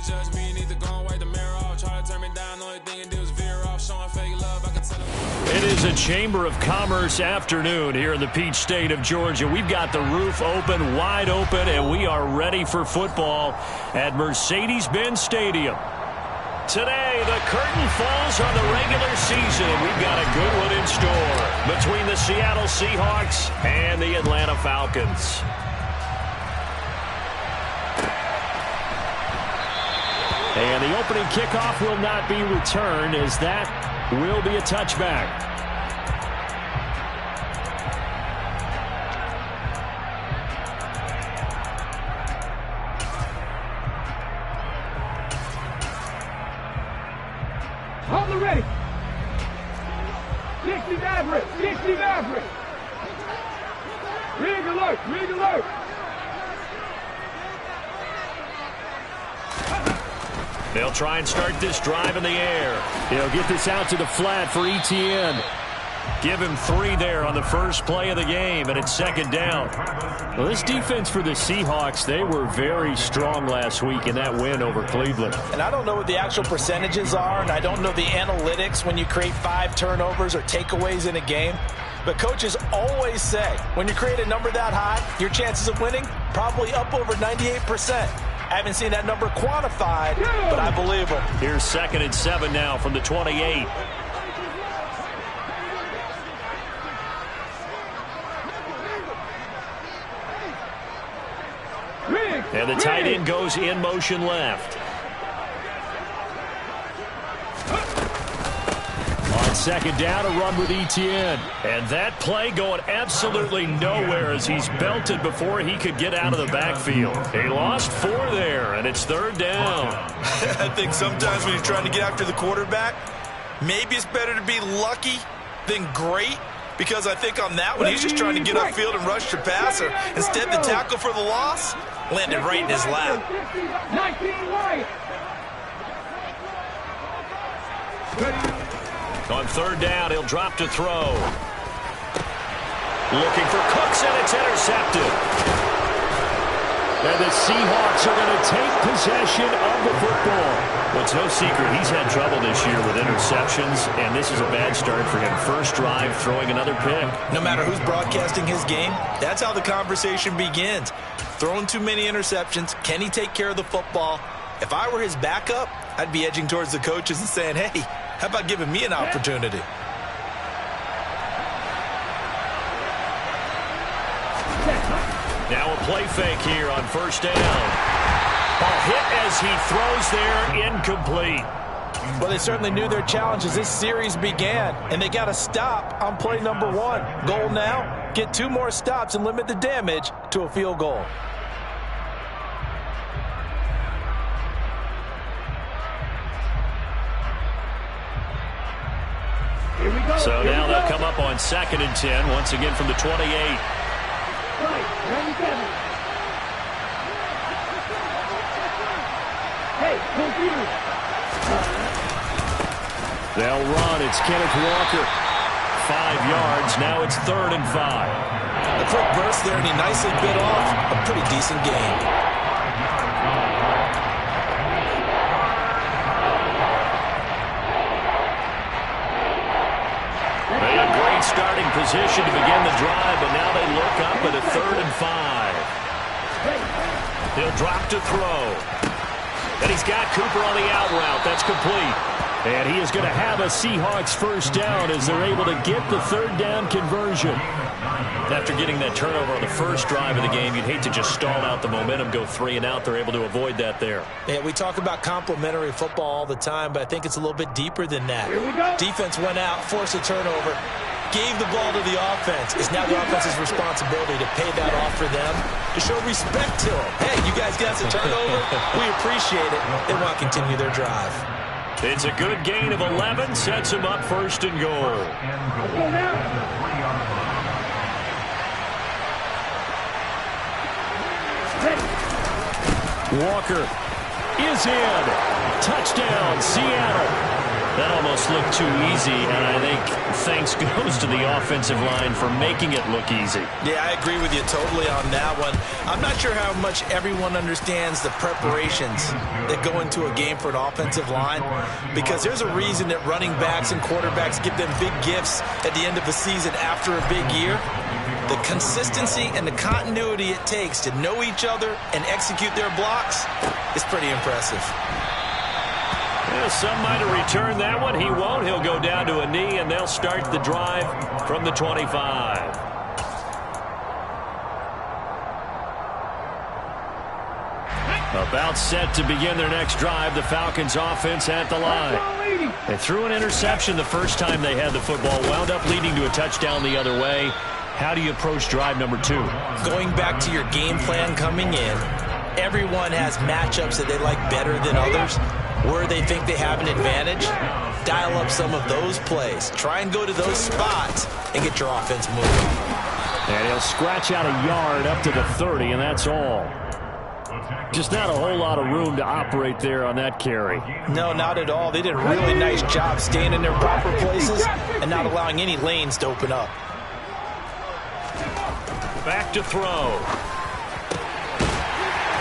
It is a Chamber of Commerce afternoon here in the Peach State of Georgia. We've got the roof open, wide open, and we are ready for football at Mercedes-Benz Stadium. Today, the curtain falls on the regular season, and we've got a good one in store between the Seattle Seahawks and the Atlanta Falcons. And the opening kickoff will not be returned, as that will be a touchback. Hold it ready. 60 average. 60 average. Rig alert. Rig alert. They'll try and start this drive in the air. He'll get this out to the flat for Etienne. Give him 3 there on the first play of the game, and it's second down. Well, this defense for the Seahawks, they were very strong last week in that win over Cleveland. And I don't know what the actual percentages are, and I don't know the analytics when you create 5 turnovers or takeaways in a game. But coaches always say, when you create a number that high, your chances of winning probably up over 98%. I haven't seen that number quantified, but I believe them. Here's 2nd and 7 now from the 28. And the tight end goes in motion left. On second down, a run with Etienne. And that play going absolutely nowhere as he's belted before he could get out of the backfield. He lost 4 there, and it's 3rd down. I think sometimes when you're trying to get after the quarterback, maybe it's better to be lucky than great. Because I think on that one, he's just trying to get upfield and rush the passer. Instead, the tackle for the loss landed right in his lap. On 3rd down, he'll drop to throw. Looking for Cooks, and it's intercepted. And the Seahawks are going to take possession of the football. Well, it's no secret he's had trouble this year with interceptions, and this is a bad start for him. First drive, throwing another pick. No matter who's broadcasting his game, that's how the conversation begins. Throwing too many interceptions, can he take care of the football? If I were his backup, I'd be edging towards the coaches and saying, hey, how about giving me an opportunity? Now a play fake here on 1st down. Ball hit as he throws there, incomplete. Well, they certainly knew their challenge as this series began, and they got to stop on play number 1. Goal now, get 2 more stops and limit the damage to a field goal. So now they'll come up on 2nd and 10, once again from the 28. They'll run. It's Kenneth Walker. 5 yards. Now it's 3rd and 5. A quick burst there, and he nicely bit off a pretty decent gain. They had great starting position to begin the drive, but now they look up at a 3rd and 5. He'll drop to throw. And he's got Cooper on the out route. That's complete. And he is going to have a Seahawks first down as they're able to get the 3rd down conversion. After getting that turnover on the first drive of the game, you'd hate to just stall out the momentum, go 3 and out. They're able to avoid that there. Yeah, we talk about complementary football all the time, but I think it's a little bit deeper than that. Defense went out, forced a turnover, gave the ball to the offense. It's now the offense's responsibility to pay that off for them, to show respect to them. Hey, you guys got a turnover? We appreciate it. They want to continue their drive. It's a good gain of 11, sets him up 1st and goal. Walker is in. Touchdown, Seattle. That almost looked too easy, and I think thanks goes to the offensive line for making it look easy. Yeah, I agree with you totally on that one. I'm not sure how much everyone understands the preparations that go into a game for an offensive line, because there's a reason that running backs and quarterbacks give them big gifts at the end of a season after a big year. The consistency and the continuity it takes to know each other and execute their blocks is pretty impressive. Well, some might have returned that one. He won't. He'll go down to a knee, and they'll start the drive from the 25. About set to begin their next drive, the Falcons offense at the line. They threw an interception the first time they had the football, wound up leading to a touchdown the other way. How do you approach drive number 2? Going back to your game plan coming in, everyone has matchups that they like better than others. Where they think they have an advantage, dial up some of those plays. Try and go to those spots and get your offense moving. And he'll scratch out a yard up to the 30, and that's all. Just not a whole lot of room to operate there on that carry. No, not at all. They did a really nice job staying in their proper places and not allowing any lanes to open up. Back to throw.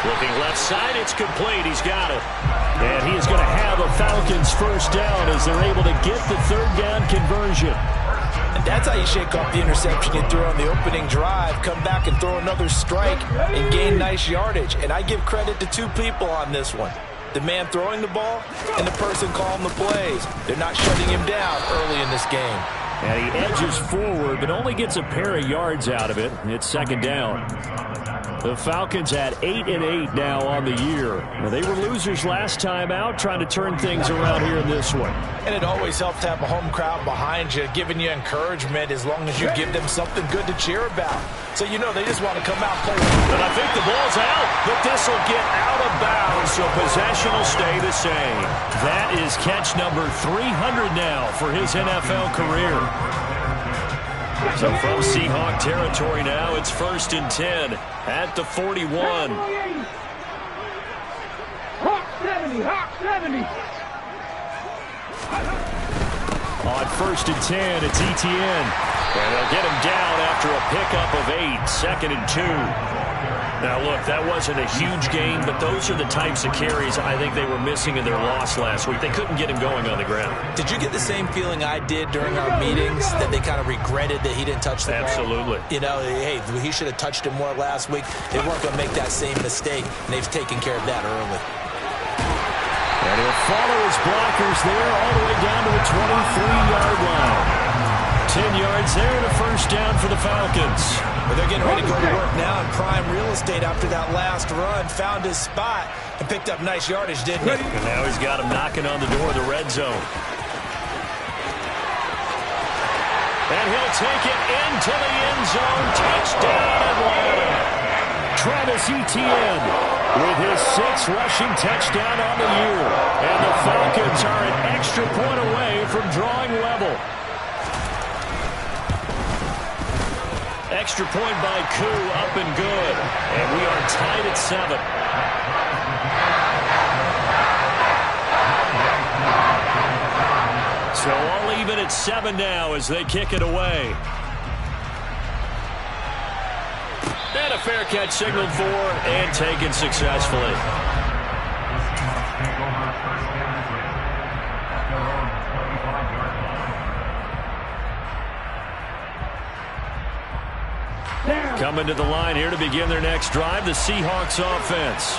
Looking left side, it's complete. He's got it. And he is going to have a Falcons first down as they're able to get the third down conversion. And that's how you shake off the interception you threw on the opening drive, come back and throw another strike and gain nice yardage. And I give credit to two people on this one. The man throwing the ball and the person calling the plays. They're not shutting him down early in this game. And he edges forward, but only gets a pair of yards out of it. It's second down. The Falcons at 8-8 now on the year. Now, they were losers last time out, trying to turn things around here in this one. And it always helps to have a home crowd behind you, giving you encouragement as long as you give them something good to cheer about. So you know they just want to come out and play. But I think the ball's out, but this will get out of bounds, so possession will stay the same. That is catch number 300 now for his NFL career. So from Seahawk territory now, it's 1st and 10 at the 41. Hawk 70, Hawk 70. On 1st and 10, it's Etienne. And they'll get him down after a pickup of 8, 2nd and 2. Now, look, that wasn't a huge gain, but those are the types of carries I think they were missing in their loss last week. They couldn't get him going on the ground. Did you get the same feeling I did during our meetings, that they kind of regretted that he didn't touch the ball? Absolutely. You know, hey, he should have touched him more last week. They weren't going to make that same mistake, and they've taken care of that early. And he'll follow his blockers there all the way down to the 23-yard line. 10 yards there and a first down for the Falcons. But they're getting ready to go to work now in prime real estate after that last run. Found his spot and picked up nice yardage, didn't he? And now he's got him knocking on the door of the red zone. And he'll take it into the end zone. Touchdown, Atlanta. Travis Etienne with his 6th rushing touchdown on the year. And the Falcons are an extra point away from drawing level. Extra point by Koo, up and good. And we are tied at 7. So all even at 7 now as they kick it away. And a fair catch signaled for and taken successfully. Coming to the line here to begin their next drive, the Seahawks offense.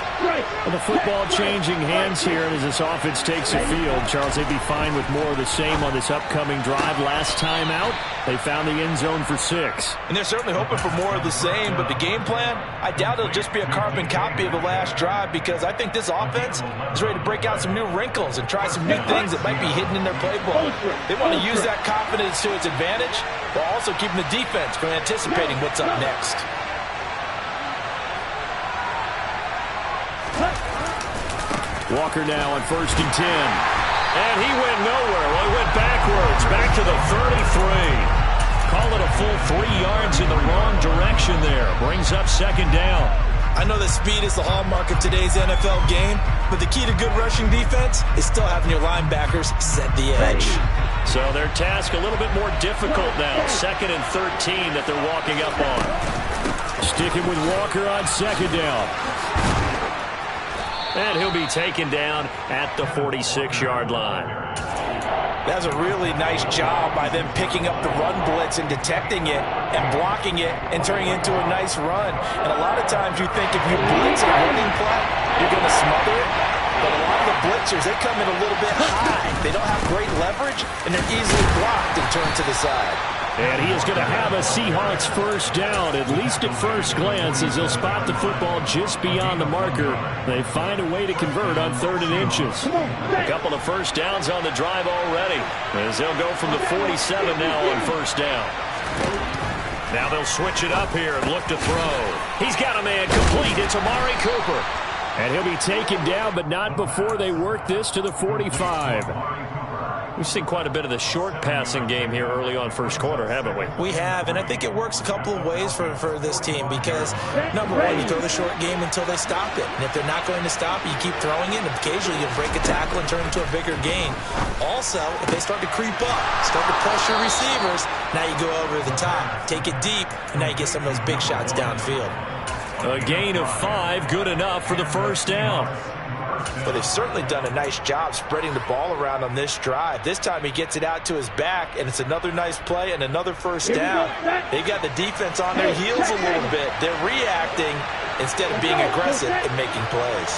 And the football changing hands here, and as this offense takes the field, Charles, they'd be fine with more of the same on this upcoming drive. Last time out, they found the end zone for 6. And they're certainly hoping for more of the same, but the game plan, I doubt it'll just be a carbon copy of the last drive, because I think this offense is ready to break out some new wrinkles and try some new things that might be hidden in their playbook. They want to use that confidence to its advantage, while also keeping the defense from anticipating what's up next. Walker now on 1st and 10. And he went nowhere. Well, he went backwards, back to the 33. Call it a full 3 yards in the wrong direction there. Brings up 2nd down. I know that speed is the hallmark of today's NFL game, but the key to good rushing defense is still having your linebackers set the edge. So their task a little bit more difficult now. 2nd and 13 that they're walking up on. Sticking with Walker on 2nd down. And he'll be taken down at the 46-yard line. That's a really nice job by them picking up the run blitz and detecting it and blocking it and turning it into a nice run. And a lot of times you think if you blitz a running play, you're going to smother it. But a lot of the blitzers, they come in a little bit high. They don't have great leverage, and they're easily blocked and turned to the side. And he is going to have a Seahawks first down, at least at first glance, as he'll spot the football just beyond the marker. They find a way to convert on 3rd and inches. A couple of first downs on the drive already, as they'll go from the 47 now on first down. Now they'll switch it up here and look to throw. He's got a man complete. It's Amari Cooper. And he'll be taken down, but not before they work this to the 45. We've seen quite a bit of the short passing game here early on first quarter, haven't we? We have, and I think it works a couple of ways for this team because, number one, you throw the short game until they stop it. And if they're not going to stop it, you keep throwing it, and occasionally you break a tackle and turn it into a bigger gain. Also, if they start to creep up, start to pressure receivers, now you go over the top, take it deep, and now you get some of those big shots downfield. A gain of 5, good enough for the first down. But they've certainly done a nice job spreading the ball around on this drive. This time he gets it out to his back, and it's another nice play and another first down. They've got the defense on their heels a little bit. They're reacting instead of being aggressive and making plays.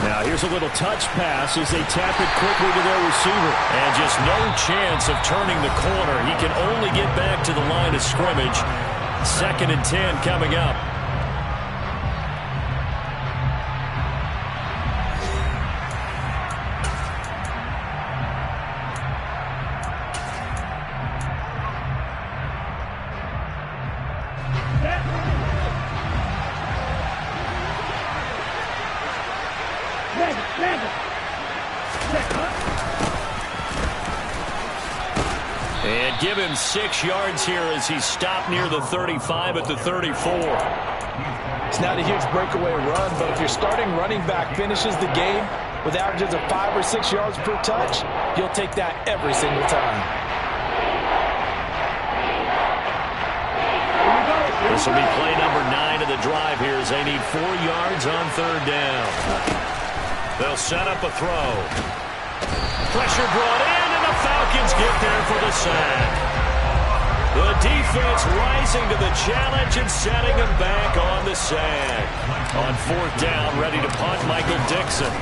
Now here's a little touch pass as they tap it quickly to their receiver. And just no chance of turning the corner. He can only get back to the line of scrimmage. 2nd and 10 coming up. And give him 6 yards here as he's stopped near the 35 at the 34. It's not a huge breakaway run, but if your starting running back finishes the game with averages of 5 or 6 yards per touch, you'll take that every single time. This will be play number 9 of the drive here as they need 4 yards on 3rd down. They'll set up a throw. Pressure brought in, and the Falcons get there for the sack. The defense rising to the challenge and setting them back on the sack. On 4th down, ready to punt, Michael Dixon.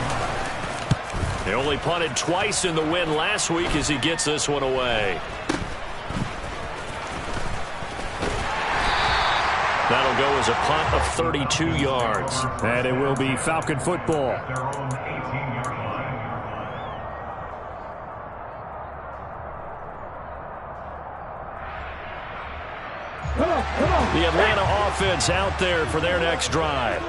They only punted twice in the win last week as he gets this one away. That'll go as a punt of 32 yards. And it will be Falcon football. The Atlanta offense out there for their next drive.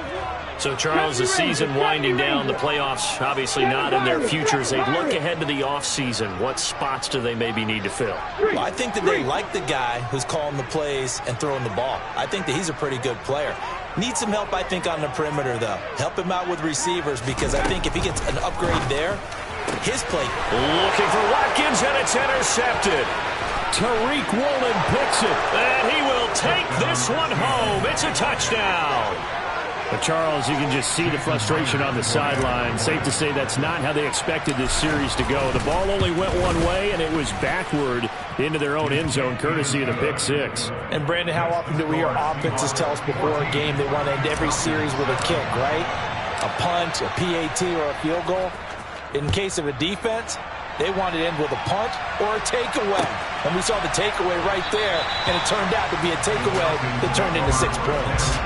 So, Charles, the season winding down, the playoffs obviously not in their futures. They look ahead to the offseason. What spots do they maybe need to fill? Well, I think that they like the guy who's calling the plays and throwing the ball. I think that he's a pretty good player. Needs some help, I think, on the perimeter, though. Help him out with receivers because I think if he gets an upgrade there, his play. Looking for Watkins, and it's intercepted. Tariq Woolen picks it, and he will take this one home. It's a touchdown. But Charles, you can just see the frustration on the sideline. Safe to say that's not how they expected this series to go. The ball only went one way, and it was backward into their own end zone, courtesy of the pick six. And, Brandon, how often do we hear offenses tell us before a game they want to end every series with a kick, right? A punt, a PAT, or a field goal. In case of a defense, they want to end with a punt or a takeaway. And we saw the takeaway right there, and it turned out to be a takeaway that turned into 6 points.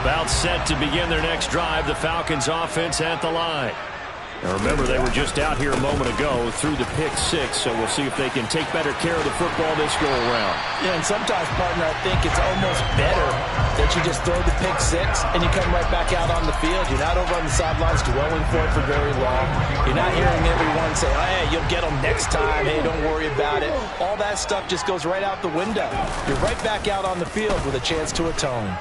About set to begin their next drive, the Falcons offense at the line. Now remember, they were just out here a moment ago through the pick six, so we'll see if they can take better care of the football this go-around. Yeah, and sometimes, partner, I think it's almost better that you just throw the pick six and you come right back out on the field. You're not over on the sidelines dwelling for it for very long. You're not hearing everyone say, oh, hey, you'll get them next time. Hey, don't worry about it. All that stuff just goes right out the window. You're right back out on the field with a chance to atone.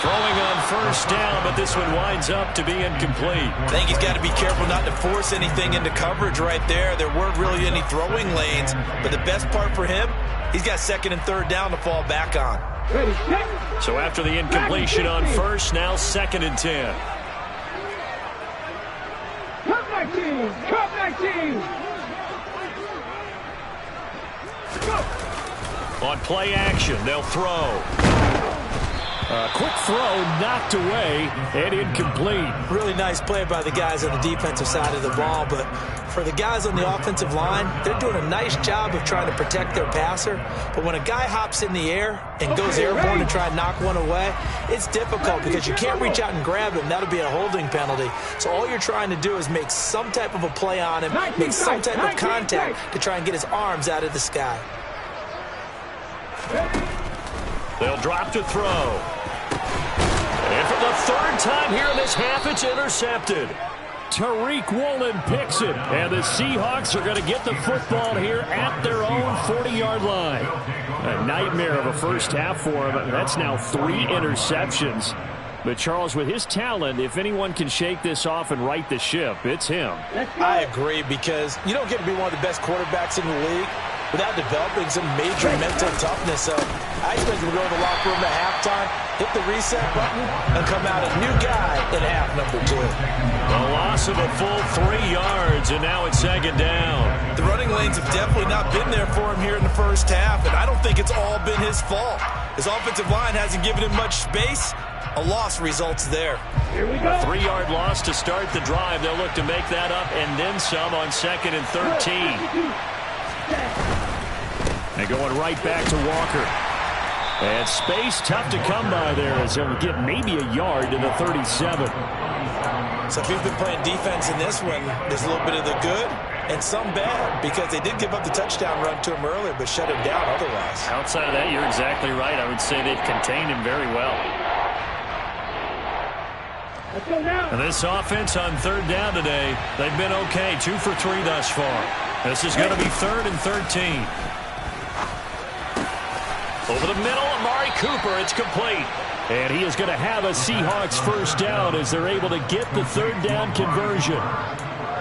Throwing on first down, but this one winds up to be incomplete. I think he's got to be careful not to force anything into coverage right there. There weren't really any throwing lanes, but the best part for him, he's got second and third down to fall back on. So after the incompletion on first, now 2nd and 10. Cut 19! Cut 19! Go! On play action, they'll throw. Quick throw knocked away and incomplete. Really nice play by the guys on the defensive side of the ball, but for the guys on the offensive line, they're doing a nice job of trying to protect their passer. But when a guy hops in the air and goes airborne to try and knock one away, it's difficult because you can't reach out and grab him. That'll be a holding penalty. So all you're trying to do is make some type of a play on him, make some type of contact to try and get his arms out of the sky. They'll drop to throw. And for the third time here in this half, it's intercepted. Tariq Woolen picks it, and the Seahawks are going to get the football here at their own 40-yard line. A nightmare of a first half for him. That's now 3 interceptions. But, Charles, with his talent, if anyone can shake this off and right the ship, it's him. I agree, because you don't get to be one of the best quarterbacks in the league without developing some major mental toughness. So I expect him to go to the locker room at halftime, hit the reset button, and come out a new guy in half number 2. A loss of a full 3 yards, and now it's 2nd down. The running lanes have definitely not been there for him here in the first half, and I don't think it's all been his fault. His offensive line hasn't given him much space. A loss results there. Here we go. A 3-yard loss to start the drive. They'll look to make that up and then some on 2nd and 13. And going right back to Walker. And space tough to come by there as they'll get maybe a yard to the 37. So if you've been playing defense in this one, there's a little bit of the good and some bad, because they did give up the touchdown run to him earlier but shut him down otherwise. Outside of that, you're exactly right. I would say they've contained him very well. Let's go now. And this offense on 3rd down today, they've been okay. 2 for 3 thus far. This is going to be 3rd and 13. Over the middle, Amari Cooper, it's complete. And he is going to have a Seahawks first down as they're able to get the 3rd down conversion.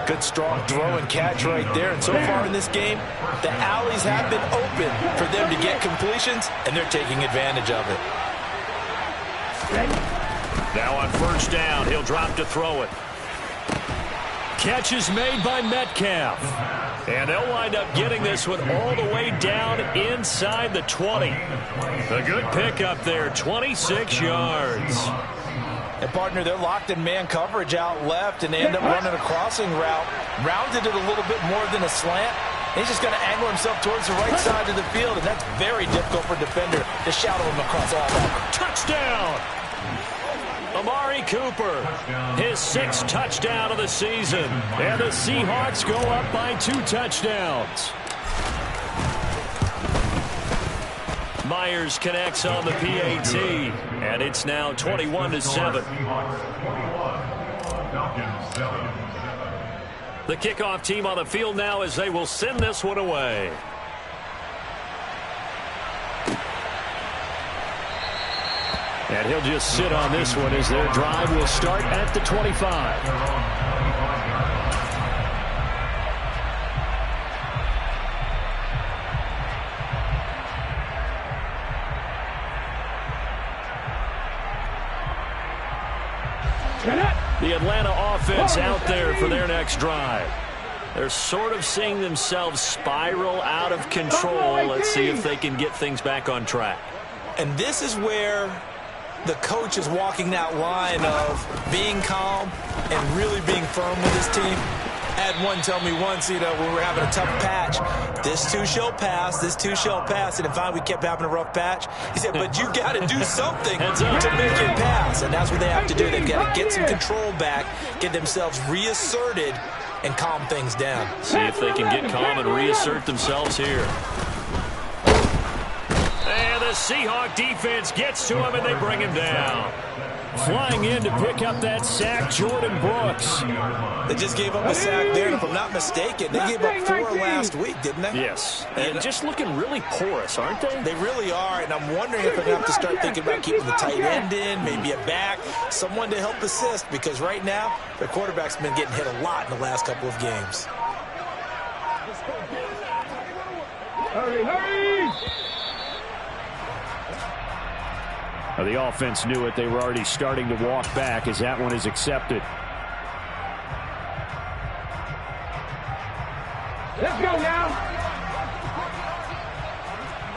Good strong throw and catch right there. And so far in this game, the alleys have been open for them to get completions, and they're taking advantage of it. Now on first down, he'll drop to throw it. Catch is made by Metcalf. And they'll wind up getting this one all the way down inside the 20. A good pickup there, 26 yards. And, partner, they're locked in man coverage out left, and they end up running a crossing route. Rounded it a little bit more than a slant. He's just going to angle himself towards the right side of the field, and that's very difficult for a defender to shadow him across all that. Touchdown! Amari Cooper, his 6th touchdown of the season. And the Seahawks go up by 2 touchdowns. Myers connects on the PAT, and it's now 21-7. The kickoff team on the field now as they will send this one away. And he'll just sit on this one as their drive will start at the 25. The Atlanta offense out there for their next drive. They're sort of seeing themselves spiral out of control. Let's see if they can get things back on track. And this is where the coach is walking that line of being calm and really being firm with his team. I had one tell me once, when we were having a tough patch, this too shall pass, this too shall pass. And finally we kept having a rough patch. He said, but you got to do something to make it pass. And that's what they have to do. They've got to get some control back, get themselves reasserted, and calm things down. See if they can get calm and reassert themselves here. And the Seahawk defense gets to him, and they bring him down. Flying in to pick up that sack, Jordan Brooks. They just gave up a sack there, and if I'm not mistaken, they gave up 4 last week, didn't they? Yes. And just looking really porous, aren't they? They really are, and I'm wondering if they're going to have to start thinking about keeping the tight end in, maybe a back, someone to help assist, because right now, their quarterback's been getting hit a lot in the last couple of games. Hurry, hurry! The offense knew it. They were already starting to walk back as that one is accepted. Let's go now.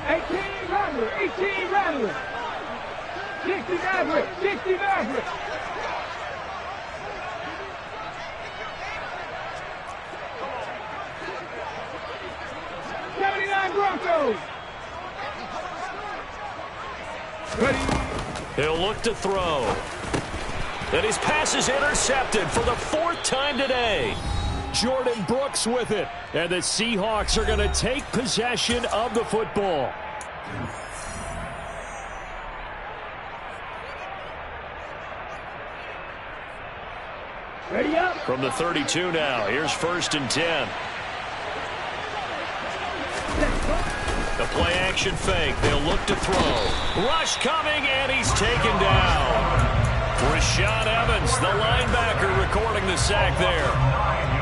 18 Rattler, 18 Rattler. 60 Maverick, 60 Maverick. Broncos. Ready. He'll look to throw. And his pass is intercepted for the 4th time today. Jordan Brooks with it. And the Seahawks are going to take possession of the football. Ready up. From the 32 now. Here's 1st and 10. The play action fake. They'll look to throw. Rush coming, and he's taken down. Rashaan Evans, the linebacker, recording the sack there.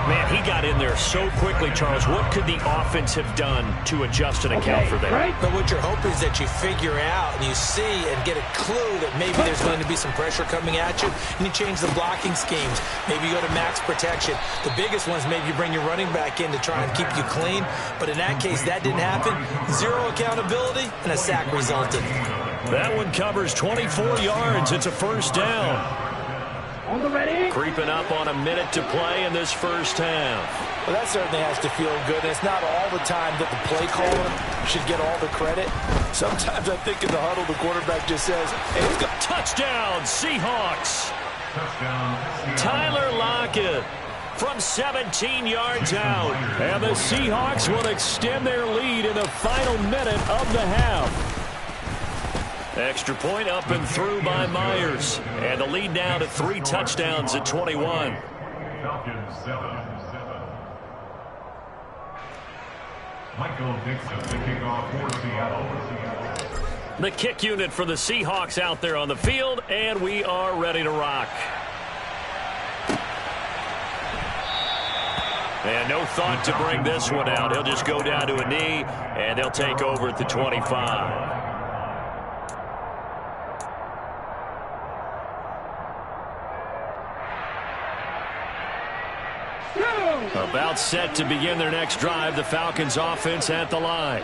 Man, he got in there so quickly, Charles. What could the offense have done to adjust and account for that? Right. But what you're hoping is that you figure out and you see and get a clue that maybe there's going to be some pressure coming at you, and you change the blocking schemes. Maybe you go to max protection. The biggest ones, maybe you bring your running back in to try and keep you clean. But in that case, that didn't happen. 0 accountability, and a sack resulted. That one covers 24 yards. It's a 1st down. On the ready. Creeping up on a minute to play in this 1st half. Well, that certainly has to feel good. And it's not all the time that the play caller should get all the credit. Sometimes I think in the huddle, the quarterback just says, hey, let's go. Touchdown, Seahawks. Tyler Lockett from 17 yards out. And the Seahawks will extend their lead in the final minute of the half. Extra point up and through by Myers. And the lead now to 3 touchdowns at 21. Falcons 7-7. Michael Dixon, the kickoff for Seattle. The kick unit for the Seahawks out there on the field, and we are ready to rock. And no thought to bring this one out. He'll just go down to a knee, and they'll take over at the 25. About set to begin their next drive. The Falcons offense at the line.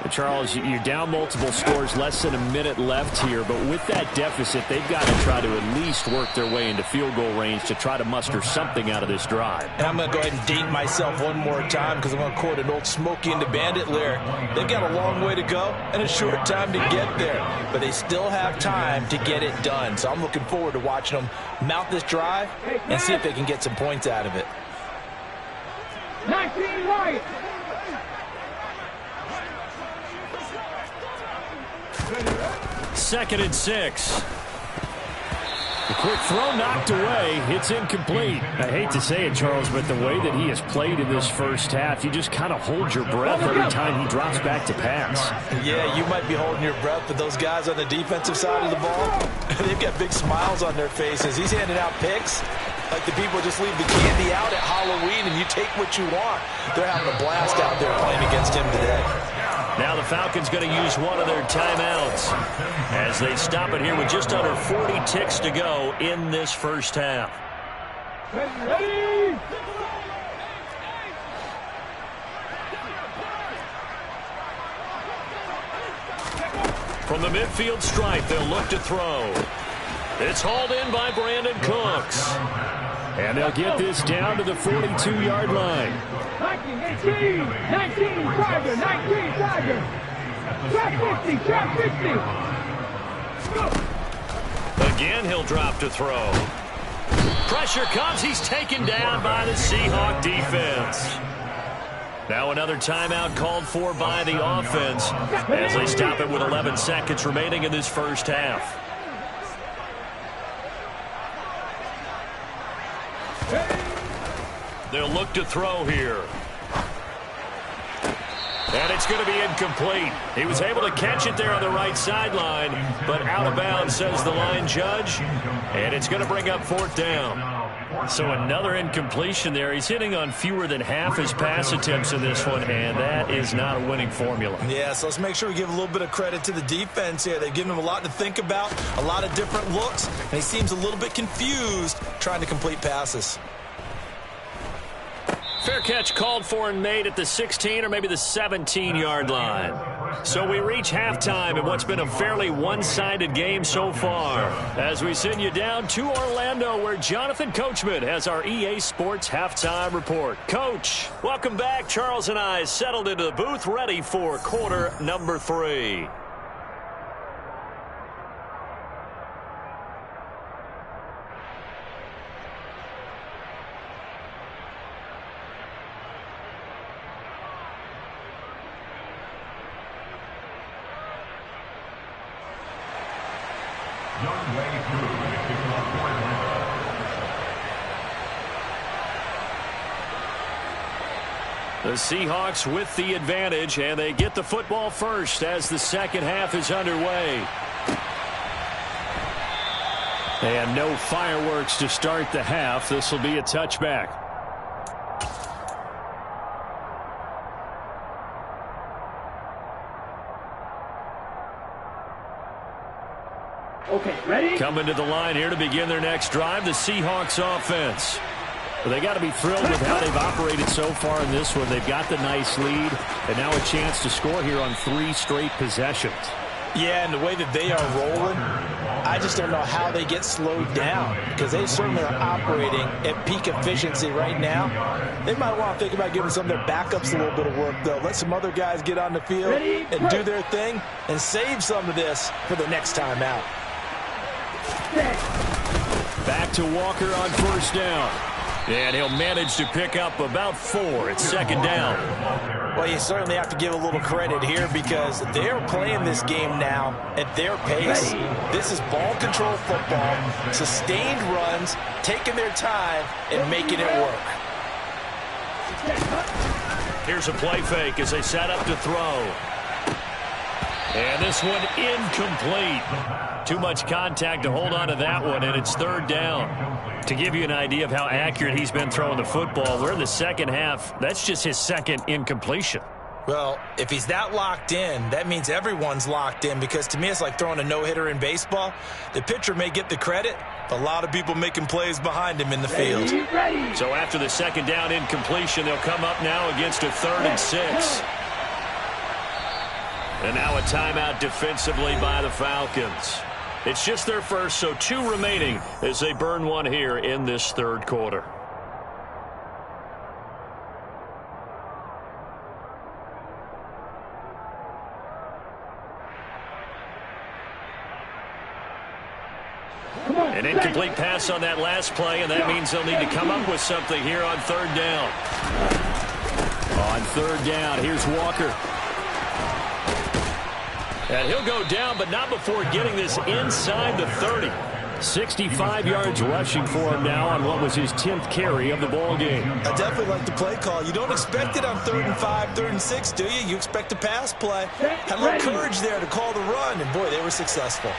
And Charles, you're down multiple scores, less than a minute left here. But with that deficit, they've got to try to at least work their way into field goal range to try to muster something out of this drive. And I'm going to go ahead and date myself one more time because I'm going to quote an old Smokey and the Bandit lyric. They've got a long way to go and a short time to get there. But they still have time to get it done. So I'm looking forward to watching them mount this drive and see if they can get some points out of it. 19 right. Second and 6. The quick throw knocked away. It's incomplete. I hate to say it, Charles, but the way that he has played in this 1st half, you just kind of hold your breath every time he drops back to pass. Yeah, you might be holding your breath, but those guys on the defensive side of the ball, they've got big smiles on their faces. He's handing out picks like the people just leave the candy out at Halloween and you take what you want. They're having a blast out there playing against him today. Now the Falcons going to use one of their timeouts as they stop it here with just under 40 ticks to go in this 1st half. Ready. From the midfield stripe, they'll look to throw. It's hauled in by Brandon Cooks. And they'll get this down to the 42-yard line. 19, 18, 19, Tiger, 19, Tiger. Trap 50, trap 50. Go. Again, he'll drop to throw. Pressure comes. He's taken down by the Seahawk defense. Now another timeout called for by the offense as they stop it with 11 seconds remaining in this first half. They'll look to throw here. And it's going to be incomplete. He was able to catch it there on the right sideline, but out of bounds, says the line judge. And it's going to bring up fourth down. So another incompletion there. He's hitting on fewer than half his pass attempts in this one, and that is not a winning formula. Yeah, so let's make sure we give a little bit of credit to the defense here. They've given him a lot to think about, a lot of different looks, and he seems a little bit confused trying to complete passes. Fair catch called for and made at the 16 or maybe the 17-yard line. So we reach halftime in what's been a fairly one-sided game so far as we send you down to Orlando where Jonathan Coachman has our EA Sports halftime report. Coach, welcome back. Charles and I settled into the booth ready for quarter number 3. The Seahawks with the advantage, and they get the football first as the second half is underway. And no fireworks to start the half. This will be a touchback. Okay, ready? Coming to the line here to begin their next drive, the Seahawks offense. Well, they got to be thrilled with how they've operated so far in this one. They've got the nice lead, and now a chance to score here on 3 straight possessions. Yeah, and the way that they are rolling, I just don't know how they get slowed down because they certainly are operating at peak efficiency right now. They might want to think about giving some of their backups a little bit of work, though. Let some other guys get on the field and do their thing and save some of this for the next time out. Back to Walker on first down. And he'll manage to pick up about 4. It's second down. Well, you certainly have to give a little credit here because they're playing this game now at their pace. This is ball control football, sustained runs, taking their time and making it work. Here's a play fake as they set up to throw. And this one incomplete. Too much contact to hold on to that one, and it's third down. To give you an idea of how accurate he's been throwing the football, we're in the second half. That's just his second incompletion. Well, if he's that locked in, that means everyone's locked in because to me it's like throwing a no-hitter in baseball. The pitcher may get the credit, but a lot of people making plays behind him in the field. So after the second down incompletion, they'll come up now against a 3rd and 6. And now a timeout defensively by the Falcons. It's just their first, so 2 remaining as they burn one here in this third quarter. An incomplete pass on that last play, and that means they'll need to come up with something here on third down. On third down, here's Walker. And he'll go down, but not before getting this inside the 30. 65 yards rushing for him now on what was his 10th carry of the ball game. I definitely like the play call. You don't expect it on 3rd and 5, 3rd and 6, do you? You expect a pass play. Had a little courage there to call the run, and boy, they were successful.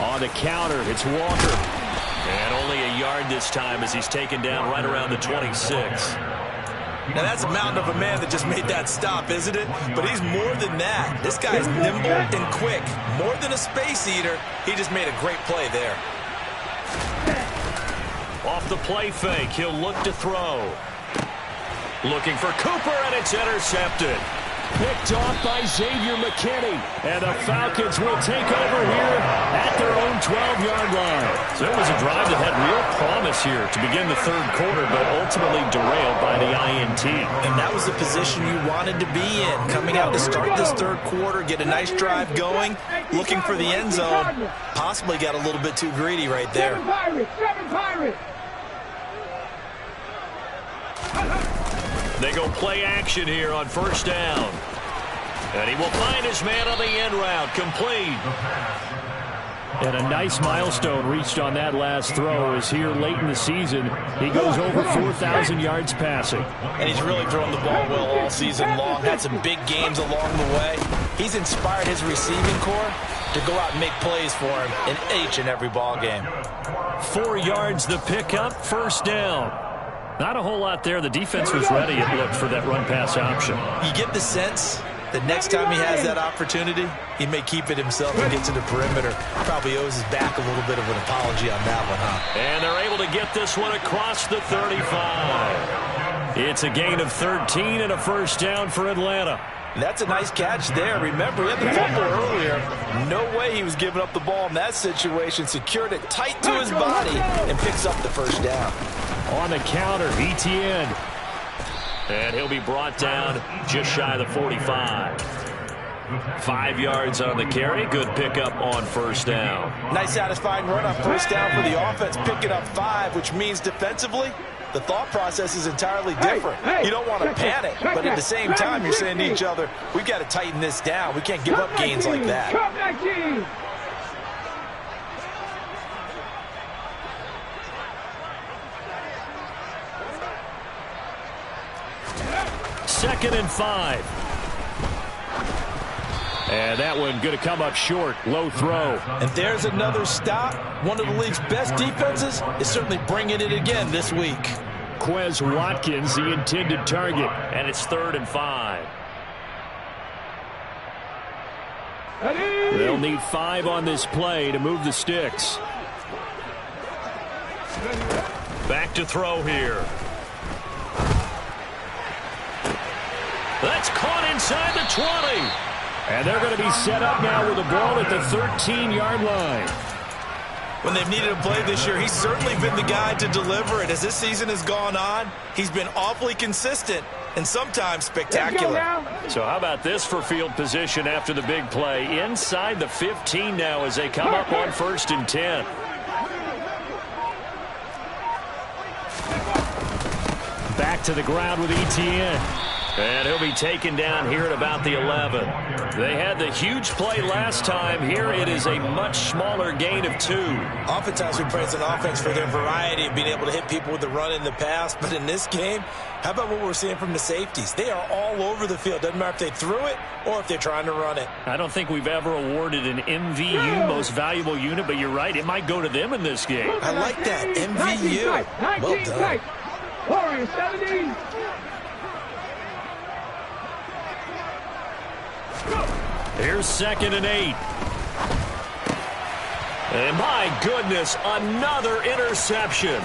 On the counter, it's Walker. And only a yard this time as he's taken down right around the 26. Now, that's a mountain of a man that just made that stop, isn't it? But he's more than that. This guy's nimble and quick. More than a space eater, he just made a great play there. Off the play fake, he'll look to throw. Looking for Cooper, and it's intercepted. Picked off by Xavier McKinney. And the Falcons will take over here at their own 12-yard line. So it was a drive that had real promise here to begin the third quarter, but ultimately derailed by the INT. And that was the position you wanted to be in. Coming out to start this third quarter, get a nice drive going, looking for the end zone. Possibly got a little bit too greedy right there. Seven Pirates. They go play action here on first down. And he will find his man on the end route, complete. And a nice milestone reached on that last throw as here late in the season, he goes over 4,000 yards passing. And he's really thrown the ball well all season long. Had some big games along the way. He's inspired his receiving corps to go out and make plays for him in each and every ball game. 4 yards the pickup, first down. Not a whole lot there. The defense was ready, it looked, for that run-pass option. You get the sense that next time he has that opportunity, he may keep it himself and get to the perimeter. Probably owes his back a little bit of an apology on that one, huh? And they're able to get this one across the 35. It's a gain of 13 and a first down for Atlanta. That's a nice catch there. Remember, he had the fumble earlier. No way he was giving up the ball in that situation. Secured it tight to his body and picks up the first down. On the counter, Etienne. And he'll be brought down just shy of the 45. 5 yards on the carry. Good pickup on first down. Nice satisfying run on first down for the offense. Picking up 5, which means defensively, the thought process is entirely different. You don't want to panic, but at the same time, you're saying to each other, we've got to tighten this down. We can't give up gains like that. Second and 5. And that one going to come up short. Low throw. And there's another stop. One of the league's best defenses is certainly bringing it again this week. Quez Watkins, the intended target. And it's 3rd and 5. They'll need 5 on this play to move the sticks. Back to throw here. That's caught inside the 20. And they're going to be set up now with the ball at the 13-yard line. When they've needed a play this year, he's certainly been the guy to deliver it. As this season has gone on, he's been awfully consistent and sometimes spectacular. So how about this for field position after the big play? Inside the 15 now as they come up on 1st and 10. Back to the ground with Etienne. And he'll be taken down here at about the 11. They had the huge play last time. Here it is a much smaller gain of 2. Oftentimes we praise an offense for their variety of being able to hit people with the run in the pass. But in this game, how about what we're seeing from the safeties? They are all over the field. Doesn't matter if they threw it or if they're trying to run it. I don't think we've ever awarded an MVU, most valuable unit, but you're right. It might go to them in this game. I like that. MVU. Well done. Warriors 70. Here's 2nd and 8. And my goodness, another interception.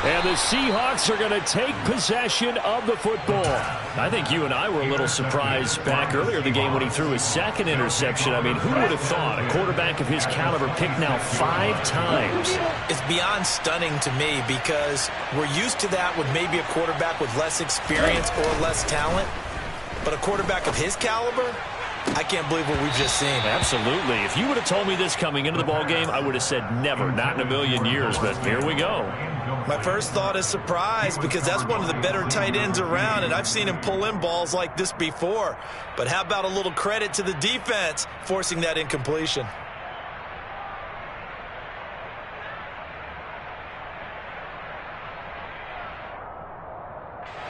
And the Seahawks are going to take possession of the football. I think you and I were a little surprised back earlier in the game when he threw his 2nd interception. I mean, who would have thought a quarterback of his caliber picked now 5 times? It's beyond stunning to me because we're used to that with maybe a quarterback with less experience or less talent. But a quarterback of his caliber, I can't believe what we've just seen. Absolutely. If you would have told me this coming into the ball game, I would have said never, not in a million years. But here we go. My first thought is surprise because that's one of the better tight ends around, and I've seen him pull in balls like this before. But how about a little credit to the defense forcing that incompletion?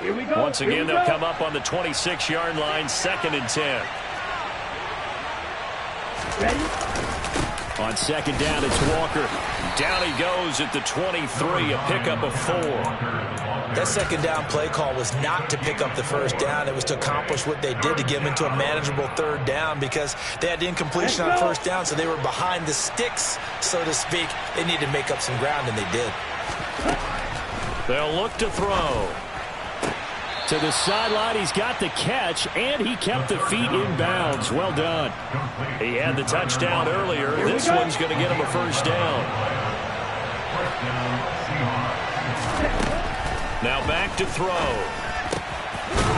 Here we go. Once again, they'll come up on the 26-yard line, 2nd and 10. Ready? On 2nd down, it's Walker. Down he goes at the 23, a pickup of 4. That 2nd down play call was not to pick up the first down. It was to accomplish what they did to get them into a manageable 3rd down because they had the incompletion on 1st down, so they were behind the sticks, so to speak. They needed to make up some ground, and they did. They'll look to throw. To the sideline, he's got the catch, and he kept the feet in bounds. Well done. He had the touchdown earlier. This one's going to get him a first down. Now back to throw.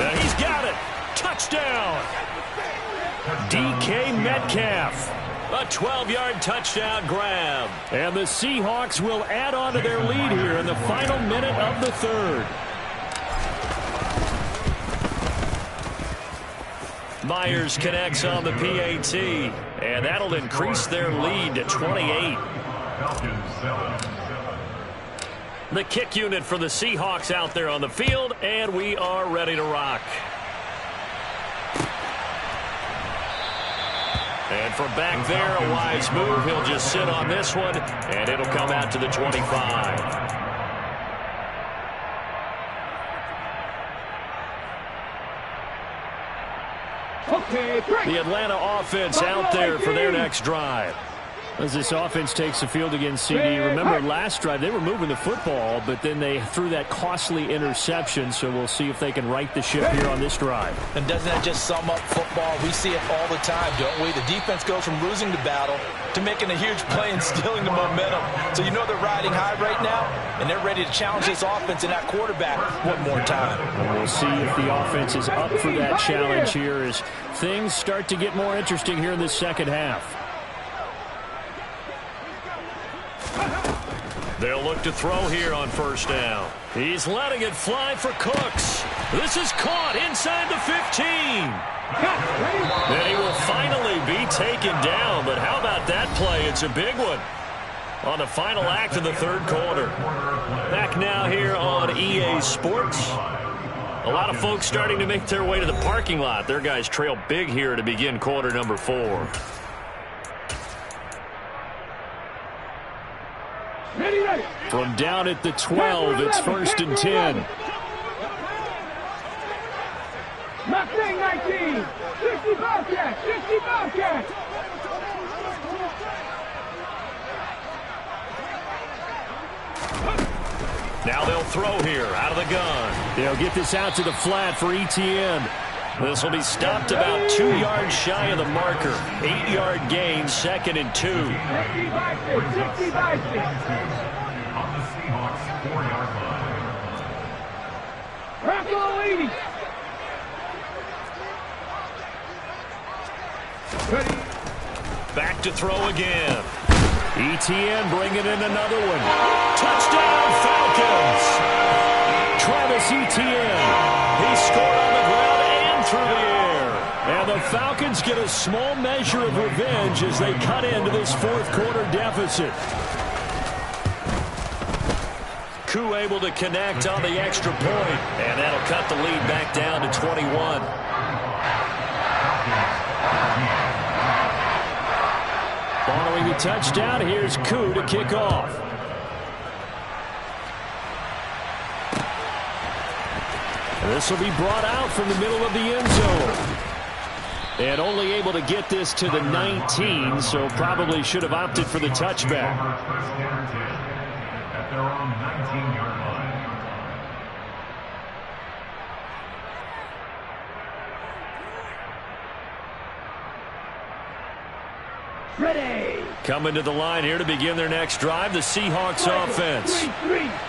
And he's got it. Touchdown. DK Metcalf. A 12-yard touchdown grab. And the Seahawks will add on to their lead here in the final minute of the third. Myers connects on the PAT, and that'll increase their lead to 28. The kick unit for the Seahawks out there on the field, and we are ready to rock. And from back there, a wise move. He'll just sit on this one, and it'll come out to the 25. The Atlanta offense out there for their next drive. As this offense takes the field against CD, remember last drive they were moving the football, but then they threw that costly interception, so we'll see if they can right the ship here on this drive. And doesn't that just sum up football? We see it all the time, don't we? The defense goes from losing the battle to making a huge play and stealing the momentum. So you know they're riding high right now, and they're ready to challenge this offense and that quarterback one more time. And we'll see if the offense is up for that challenge here as things start to get more interesting here in the second half. They'll look to throw here on first down. He's letting it fly for Cooks. This is caught inside the 15. And he will finally be taken down. But how about that play? It's a big one on the final act of the third quarter. Back now here on EA Sports. A lot of folks starting to make their way to the parking lot. Their guys trail big here to begin quarter number 4. From down at the 12, it's 1st and 10. Mustang 19, 60 Bobcat, 60 Bobcat. Now they'll throw here out of the gun. They'll get this out to the flat for Etienne. This will be stopped about 2 yards shy of the marker. 8-yard gain, 2nd and 2. 60 by 6, 60 by 6. On the Seahawks 4-yard line. Rocco 80. Ready. Back to throw again. Etienne bringing in another one. Touchdown, Falcons! Travis Etienne. He scored on the ground and through the air. And the Falcons get a small measure of revenge as they cut into this fourth quarter deficit. Koo able to connect on the extra point, and that'll cut the lead back down to 21. Following the touchdown, here's Koo to kick off. And this will be brought out from the middle of the end zone. And only able to get this to the 19, so probably should have opted for the touchback. At their own 19-yard line. Ready. Coming to the line here to begin their next drive, the Seahawks offense.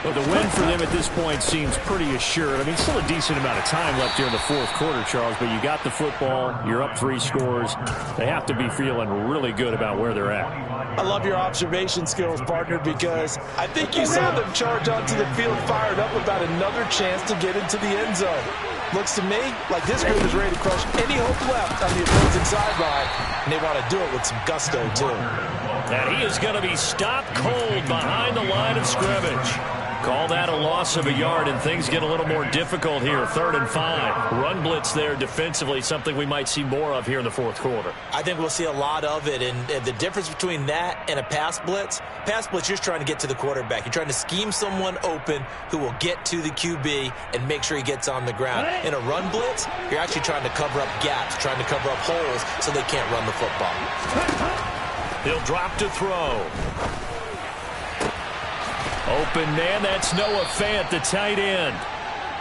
Well, the win for them at this point seems pretty assured. I mean, still a decent amount of time left here in the fourth quarter, Charles, but you got the football, you're up 3 scores. They have to be feeling really good about where they're at. I love your observation skills, partner, because I think you saw them charge onto the field fired up about another chance to get into the end zone. Looks to me like this group is ready to crush any hope left on the opposing sideline, and they want to do it with some gusto, too. And he is going to be stopped cold behind the line of scrimmage. Call that a loss of a yard, and things get a little more difficult here. 3rd and 5. Run blitz there defensively, something we might see more of here in the fourth quarter. I think we'll see a lot of it, and the difference between that and a pass blitz, you're just trying to get to the quarterback. You're trying to scheme someone open who will get to the QB and make sure he gets on the ground. In a run blitz, you're actually trying to cover up gaps, trying to cover up holes so they can't run the football. He'll drop to throw. Open man, that's Noah Fant, the tight end.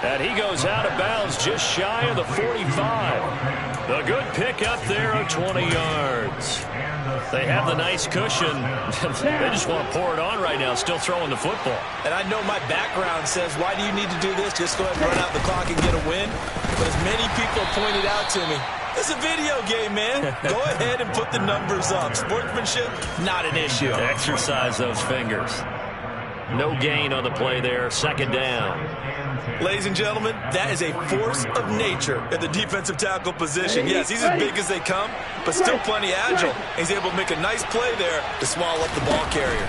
And he goes out of bounds just shy of the 45. A good pick up there of 20 yards. They have the nice cushion. They just want to pour it on right now, still throwing the football. And I know my background says, why do you need to do this? Just go ahead and run out the clock and get a win. But as many people pointed out to me, it's a video game, man. Go ahead and put the numbers up. Sportsmanship, not an issue. Exercise those fingers. No gain on the play there. Second down. Ladies and gentlemen, that is a force of nature at the defensive tackle position. Yes, he's as big as they come, but still plenty agile. He's able to make a nice play there to swallow up the ball carrier.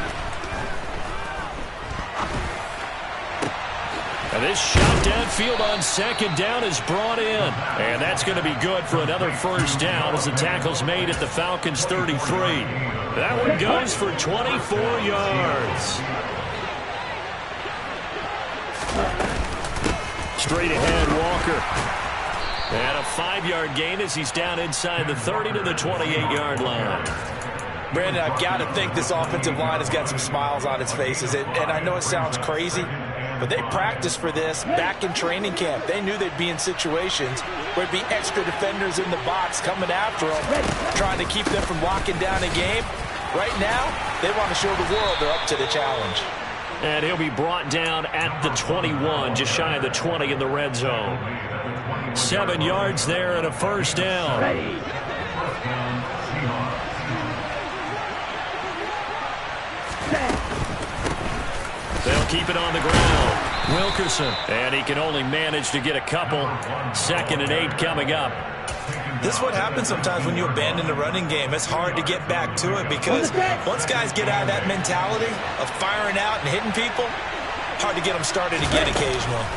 And this shot downfield on second down is brought in. And that's going to be good for another first down as the tackle's made at the Falcons' 33. That one goes for 24 yards. Straight ahead, Walker. And a 5-yard gain as he's down inside the 30 to the 28-yard line. Brandon, I've got to think this offensive line has got some smiles on its faces. And I know it sounds crazy, but they practiced for this back in training camp. They knew they'd be in situations where there'd be extra defenders in the box coming after them, trying to keep them from locking down a game. Right now, they want to show the world they're up to the challenge. And he'll be brought down at the 21, just shy of the 20 in the red zone. 7 yards there and a first down. They'll keep it on the ground. Wilkerson, and he can only manage to get a couple. 2nd and 8 coming up. This is what happens sometimes when you abandon the running game. It's hard to get back to it because once guys get out of that mentality of firing out and hitting people, hard to get them started again occasionally.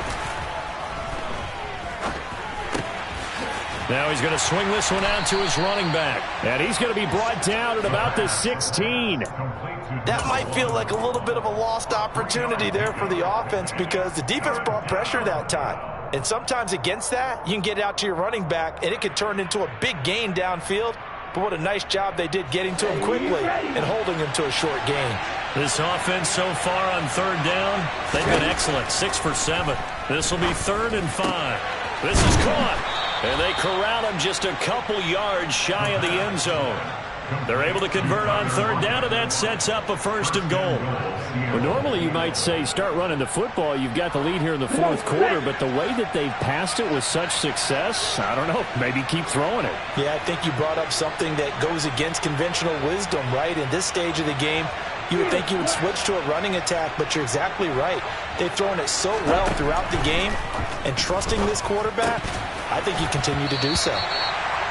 Now he's going to swing this one out to his running back. And he's going to be brought down at about the 16. That might feel like a little bit of a lost opportunity there for the offense because the defense brought pressure that time. And sometimes against that, you can get out to your running back, and it could turn into a big gain downfield. But what a nice job they did getting to him quickly and holding him to a short gain. This offense so far on 3rd down, they've been excellent. 6 for 7. This will be 3rd and 5. This is caught. And they corral him just a couple yards shy of the end zone. They're able to convert on 3rd down, and that sets up a 1st and goal. Well, normally you might say start running the football. You've got the lead here in the 4th quarter, but the way that they've passed it with such success, I don't know, maybe keep throwing it. Yeah, I think you brought up something that goes against conventional wisdom, right? In this stage of the game, you would think you would switch to a running attack, but you're exactly right. They've thrown it so well throughout the game, and trusting this quarterback, I think you continue to do so.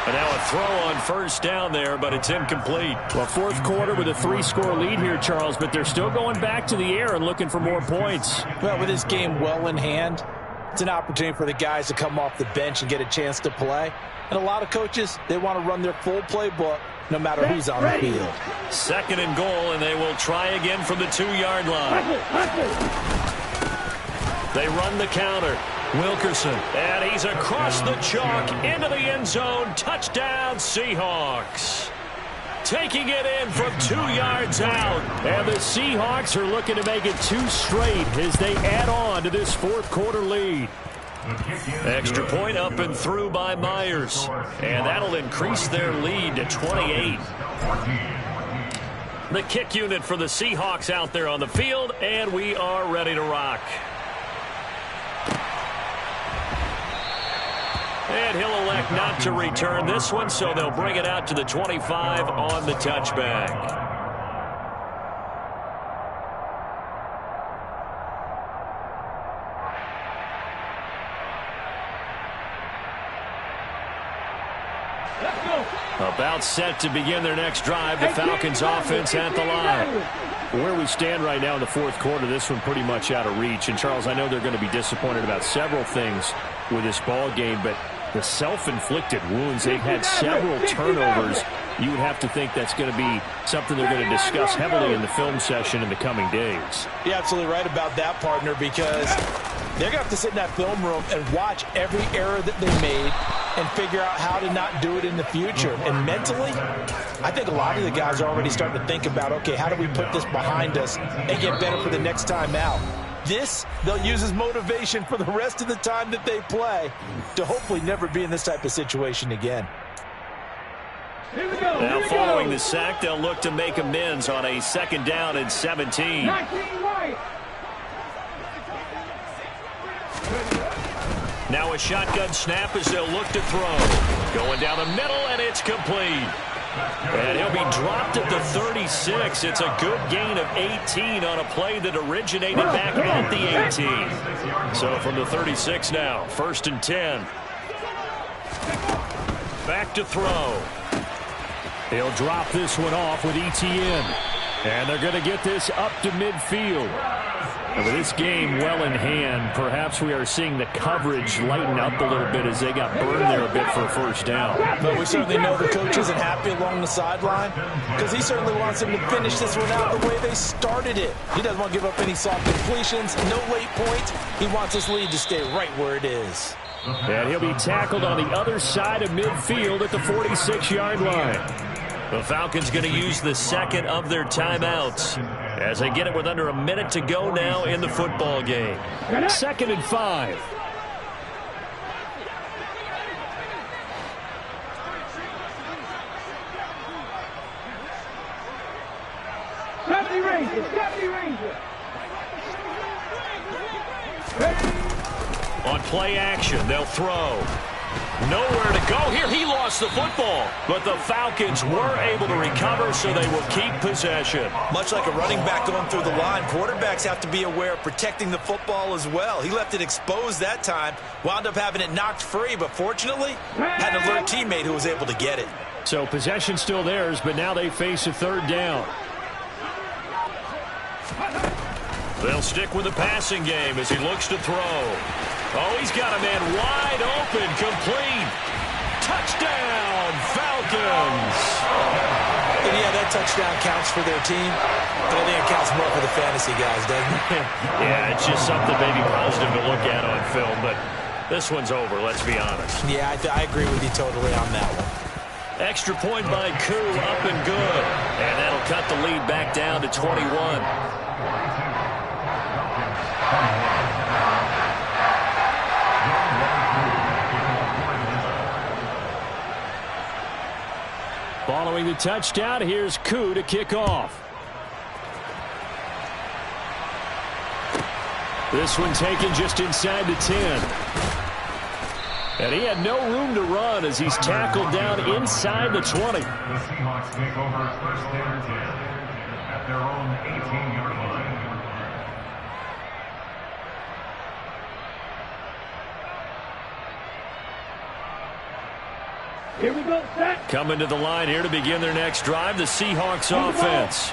And now a throw on 1st down there, but it's incomplete. Well, 4th quarter with a 3-score lead here, Charles, but they're still going back to the air and looking for more points. Well, with this game well in hand, it's an opportunity for the guys to come off the bench and get a chance to play. And a lot of coaches, they want to run their full playbook no matter who's on the field. 2nd and goal, and they will try again from the 2-yard line. They run the counter. Wilkerson, and he's across the chalk into the end zone. Touchdown, Seahawks. Taking it in from 2 yards out. And the Seahawks are looking to make it 2 straight as they add on to this 4th quarter lead. Extra point up and through by Myers. And that'll increase their lead to 28. The kick unit for the Seahawks out there on the field, and we are ready to rock. And he'll elect not to return this one, so they'll bring it out to the 25 on the touchback. About set to begin their next drive, the Falcons offense at the line. Where we stand right now in the 4th quarter, this one pretty much out of reach. And, Charles, I know they're going to be disappointed about several things with this ball game, but the self-inflicted wounds, they've had several turnovers. You would have to think that's going to be something they're going to discuss heavily in the film session in the coming days. You're absolutely right about that, partner, because They're going to have to sit in that film room and watch every error that they made and figure out how to not do it in the future. And mentally, I think a lot of the guys are already starting to think about, okay, how do we put this behind us and get better for the next time out? This, they'll use as motivation for the rest of the time that they play to hopefully never be in this type of situation again. Here we go. Now following the sack, they'll look to make amends on a 2nd down and 17. 19 right. Now a shotgun snap as they'll look to throw. Going down the middle, and it's complete. And he'll be dropped at the 36. It's a good gain of 18 on a play that originated back at the 18. So from the 36 now, 1st and 10. Back to throw. He'll drop this one off with ETN. And they're going to get this up to midfield. And with this game well in hand, perhaps we are seeing the coverage lighten up a little bit as they got burned there a bit for a 1st down. But we certainly know the coach isn't happy along the sideline because he certainly wants them to finish this one out the way they started it. He doesn't want to give up any soft completions, no late points. He wants this lead to stay right where it is. And he'll be tackled on the other side of midfield at the 46-yard line. The Falcons going to use the 2nd of their timeouts as they get it with under a minute to go now in the football game. 2nd and 5. Deputy Ranger. Deputy Ranger. On play action, they'll throw. Nowhere to go here. He lost the football, but the Falcons were able to recover, so they will keep possession. Much like a running back going through the line, quarterbacks have to be aware of protecting the football as well. He left it exposed that time, wound up having it knocked free, but fortunately had an alert teammate who was able to get it. So possession still theirs, but now they face a 3rd down. They'll stick with the passing game as he looks to throw. Oh, he's got a man wide open, complete. Touchdown, Falcons. And yeah, that touchdown counts for their team, but I think it counts more for the fantasy guys, doesn't it? Yeah, it's just something maybe positive to look at on film, but this one's over, let's be honest. Yeah, I agree with you totally on that one. Extra point by Koo, up and good. And that'll cut the lead back down to 21. Following the touchdown, here's Koo to kick off. This one taken just inside the 10. And he had no room to run as he's tackled down inside the 20. The Seahawks take over 1st and 10 at their own 18-yard line. Here we go, set. Coming to the line here to begin their next drive, the Seahawks offense.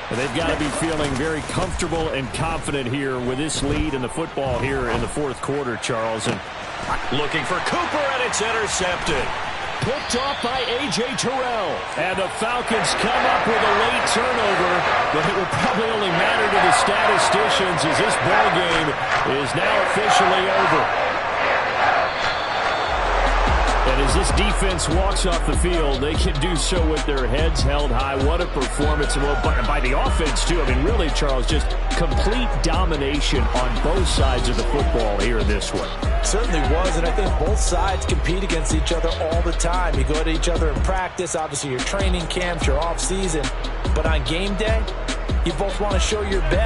And they've got to be feeling very comfortable and confident here with this lead in the football here in the 4th quarter, Charles. And looking for Cooper, and it's intercepted. Picked off by A.J. Terrell. And the Falcons come up with a late turnover, but it will probably only matter to the statisticians as this ball game is now officially over. And as this defense walks off the field, they can do so with their heads held high. What a performance by the offense, too. I mean, really, Charles, just complete domination on both sides of the football here in this one. Certainly was, and I think both sides compete against each other all the time. You go to each other in practice, obviously your training camps, your off season, but on game day, you both want to show your best.